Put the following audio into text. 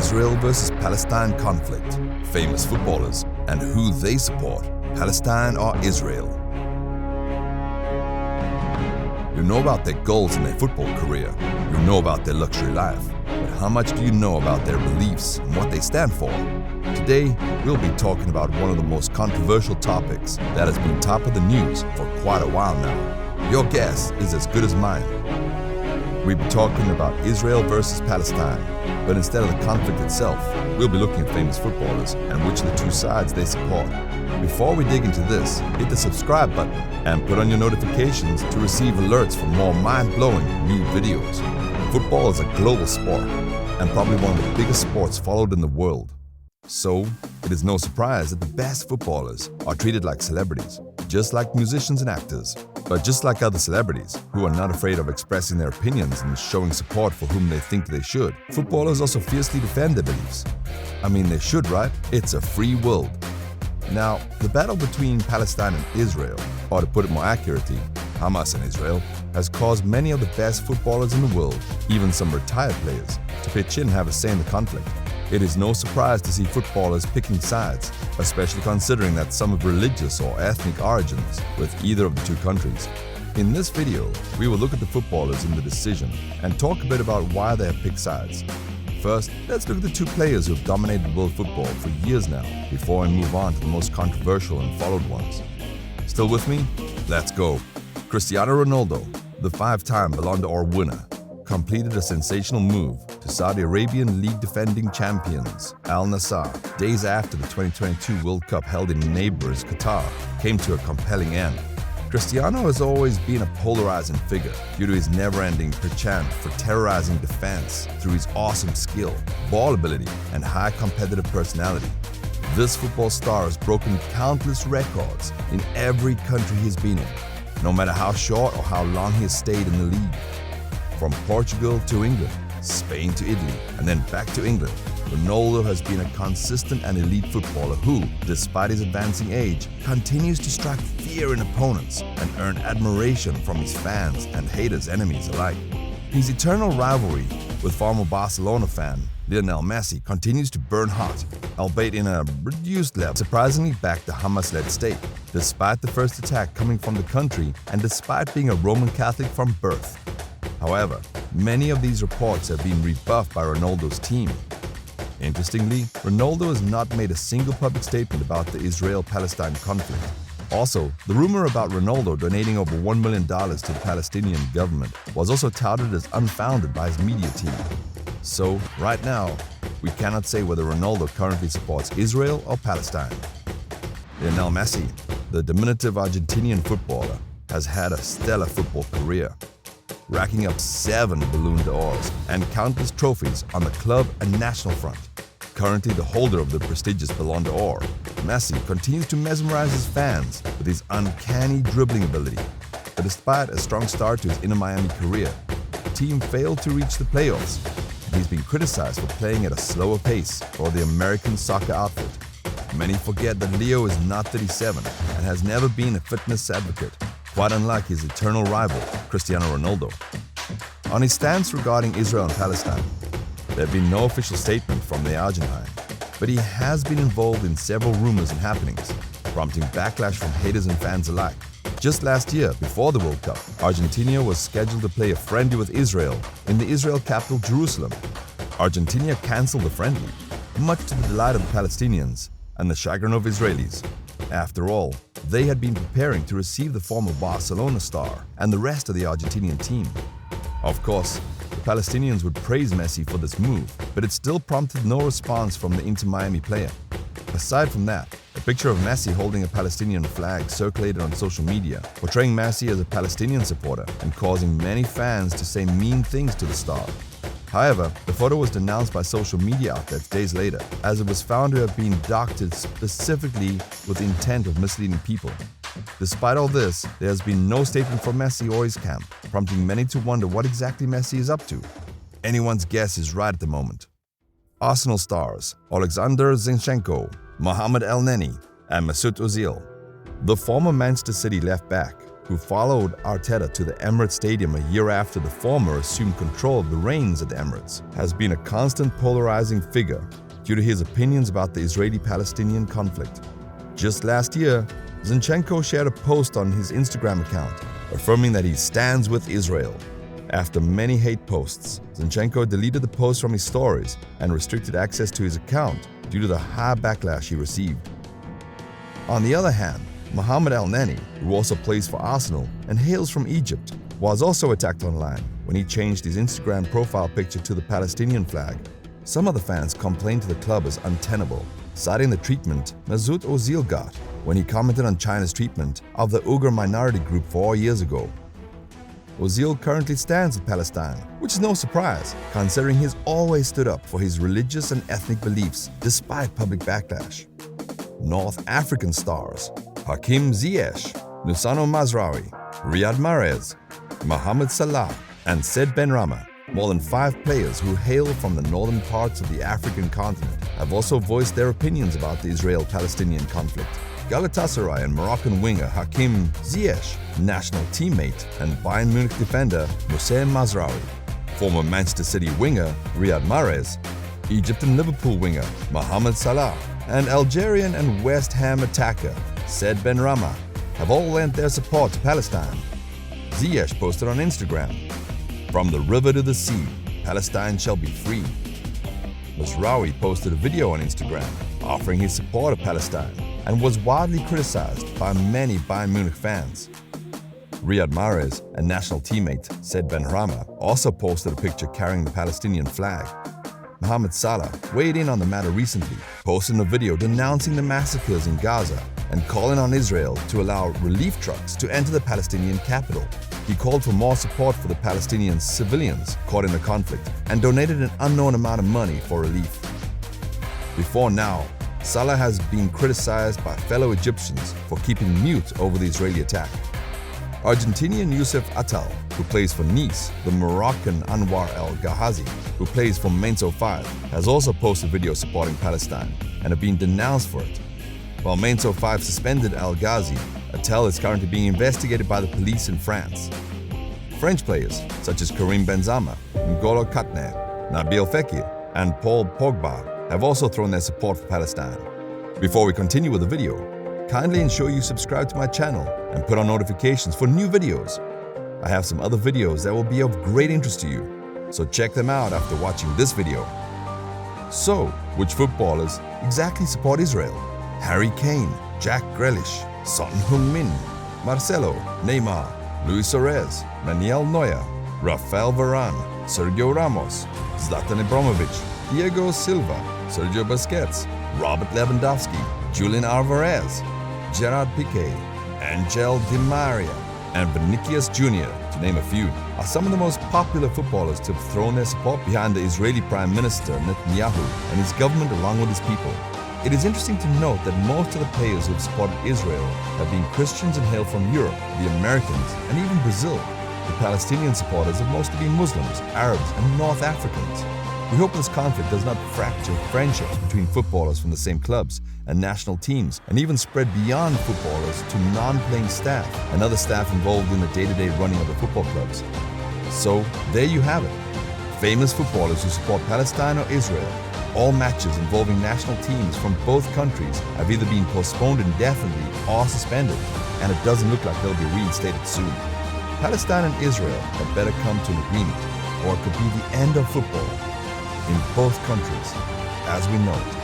Israel versus Palestine conflict, famous footballers, and who they support, Palestine or Israel. You know about their goals in their football career, you know about their luxury life, but how much do you know about their beliefs and what they stand for? Today, we'll be talking about one of the most controversial topics that has been top of the news for quite a while now. Your guess is as good as mine. We'll be talking about Israel versus Palestine, but instead of the conflict itself, we'll be looking at famous footballers and which of the two sides they support. Before we dig into this, hit the subscribe button and put on your notifications to receive alerts for more mind-blowing new videos. Football is a global sport and probably one of the biggest sports followed in the world. So, it is no surprise that the best footballers are treated like celebrities, just like musicians and actors. But just like other celebrities, who are not afraid of expressing their opinions and showing support for whom they think they should, footballers also fiercely defend their beliefs. I mean, they should, right? It's a free world. Now, the battle between Palestine and Israel, or to put it more accurately, Hamas and Israel, has caused many of the best footballers in the world, even some retired players, to pitch in and have a say in the conflict. It is no surprise to see footballers picking sides, especially considering that some have religious or ethnic origins with either of the two countries. In this video, we will look at the footballers in the decision and talk a bit about why they have picked sides. First, let's look at the two players who have dominated world football for years now, before I move on to the most controversial and followed ones. Still with me? Let's go. Cristiano Ronaldo, the five-time Ballon d'Or winner, completed a sensational move to Saudi Arabian League defending champions Al Nassr days after the 2022 World Cup held in neighbors Qatar came to a compelling end. Cristiano has always been a polarizing figure due to his never-ending penchant for terrorizing defense through his awesome skill, ball ability, and high competitive personality. This football star has broken countless records in every country he's been in, no matter how short or how long he has stayed in the league. From Portugal to England, Spain to Italy, and then back to England, Ronaldo has been a consistent and elite footballer who, despite his advancing age, continues to strike fear in opponents and earn admiration from his fans and haters, enemies alike. His eternal rivalry with former Barcelona fan Lionel Messi continues to burn hot, albeit in a reduced level, surprisingly backed the Hamas-led state, despite the first attack coming from the country and despite being a Roman Catholic from birth. However, many of these reports have been rebuffed by Ronaldo's team. Interestingly, Ronaldo has not made a single public statement about the Israel-Palestine conflict. Also, the rumor about Ronaldo donating over $1 million to the Palestinian government was also touted as unfounded by his media team. So, right now, we cannot say whether Ronaldo currently supports Israel or Palestine. Lionel Messi, the diminutive Argentinian footballer, has had a stellar football career, racking up 7 Ballon d'Ors and countless trophies on the club and national front. Currently the holder of the prestigious Ballon d'Or, Messi continues to mesmerize his fans with his uncanny dribbling ability. But despite a strong start to his Inter Miami career, the team failed to reach the playoffs, and he's been criticized for playing at a slower pace for the American soccer outfit. Many forget that Leo is not 37 and has never been a fitness advocate, quite unlike his eternal rival, Cristiano Ronaldo. On his stance regarding Israel and Palestine, there have been no official statement from the Argentine, but he has been involved in several rumors and happenings, prompting backlash from haters and fans alike. Just last year, before the World Cup, Argentina was scheduled to play a friendly with Israel in the Israel capital Jerusalem. Argentina cancelled the friendly, much to the delight of the Palestinians and the chagrin of Israelis. After all, they had been preparing to receive the former Barcelona star and the rest of the Argentinian team. Of course, the Palestinians would praise Messi for this move, but it still prompted no response from the Inter Miami player. Aside from that, a picture of Messi holding a Palestinian flag circulated on social media, portraying Messi as a Palestinian supporter and causing many fans to say mean things to the star. However, the photo was denounced by social media outlets days later, as it was found to have been doctored specifically with the intent of misleading people. Despite all this, there has been no statement from Messi or his camp, prompting many to wonder what exactly Messi is up to. Anyone's guess is right at the moment. Arsenal stars Alexander Zinchenko, Mohamed El Neni, and Mesut Ozil. The former Manchester City left-back, who followed Arteta to the Emirates Stadium a year after the former assumed control of the reins at the Emirates, has been a constant polarizing figure due to his opinions about the Israeli-Palestinian conflict. Just last year, Zinchenko shared a post on his Instagram account affirming that he stands with Israel. After many hate posts, Zinchenko deleted the post from his stories and restricted access to his account due to the high backlash he received. On the other hand, Mohamed El-Neni, who also plays for Arsenal and hails from Egypt, was also attacked online when he changed his Instagram profile picture to the Palestinian flag. Some of the fans complained to the club as untenable, citing the treatment Mesut Ozil got when he commented on China's treatment of the Uyghur minority group 4 years ago. Ozil currently stands with Palestine, which is no surprise, considering he's always stood up for his religious and ethnic beliefs despite public backlash. North African stars Hakim Ziyech, Nusano Mazraoui, Riyad Mahrez, Mohamed Salah, and Said Benrahma, more than 5 players who hail from the northern parts of the African continent, have also voiced their opinions about the Israel-Palestinian conflict. Galatasaray and Moroccan winger Hakim Ziyech, national teammate, and Bayern Munich defender Moussa Mazraoui, former Manchester City winger Riyad Mahrez, Egypt and Liverpool winger Mohamed Salah, and Algerian and West Ham attacker Said Benrahma have all lent their support to Palestine. Ziyech posted on Instagram, "From the river to the sea, Palestine shall be free." Mazraoui posted a video on Instagram offering his support of Palestine and was widely criticized by many Bayern Munich fans. Riyad Mahrez and national teammate Said Benrahma also posted a picture carrying the Palestinian flag. Mohamed Salah weighed in on the matter recently, posting a video denouncing the massacres in Gaza and calling on Israel to allow relief trucks to enter the Palestinian capital. He called for more support for the Palestinian civilians caught in the conflict and donated an unknown amount of money for relief. Before now, Salah has been criticized by fellow Egyptians for keeping mute over the Israeli attack. Argentinian Youssef Attal, who plays for Nice, the Moroccan Anwar El Ghazi, who plays for Mainz 05, has also posted videos supporting Palestine and have been denounced for it. While Mainz 05 suspended El Ghazi, Attal is currently being investigated by the police in France. French players such as Karim Benzema, N'Golo Kante, Nabil Fekir, and Paul Pogba have also thrown their support for Palestine. Before we continue with the video, kindly ensure you subscribe to my channel and put on notifications for new videos. I have some other videos that will be of great interest to you, so check them out after watching this video. So, which footballers exactly support Israel? Harry Kane, Jack Grealish, Son Heung-min, Marcelo, Neymar, Luis Suarez, Manuel Neuer, Rafael Varane, Sergio Ramos, Zlatan Ibrahimovic, Diego Silva, Sergio Busquets, Robert Lewandowski, Julian Alvarez, Gerard Piqué, Angel Di Maria, and Vinicius Jr., to name a few, are some of the most popular footballers to have thrown their support behind the Israeli Prime Minister Netanyahu and his government along with his people. It is interesting to note that most of the players who have supported Israel have been Christians and hail from Europe, the Americans, and even Brazil. The Palestinian supporters have mostly been Muslims, Arabs, and North Africans. We hope this conflict does not fracture friendships between footballers from the same clubs and national teams, and even spread beyond footballers to non-playing staff and other staff involved in the day-to-day running of the football clubs. So, there you have it. Famous footballers who support Palestine or Israel. All matches involving national teams from both countries have either been postponed indefinitely or suspended, and it doesn't look like they'll be reinstated soon. Palestine and Israel had better come to an agreement, or it could be the end of football in both countries as we know it.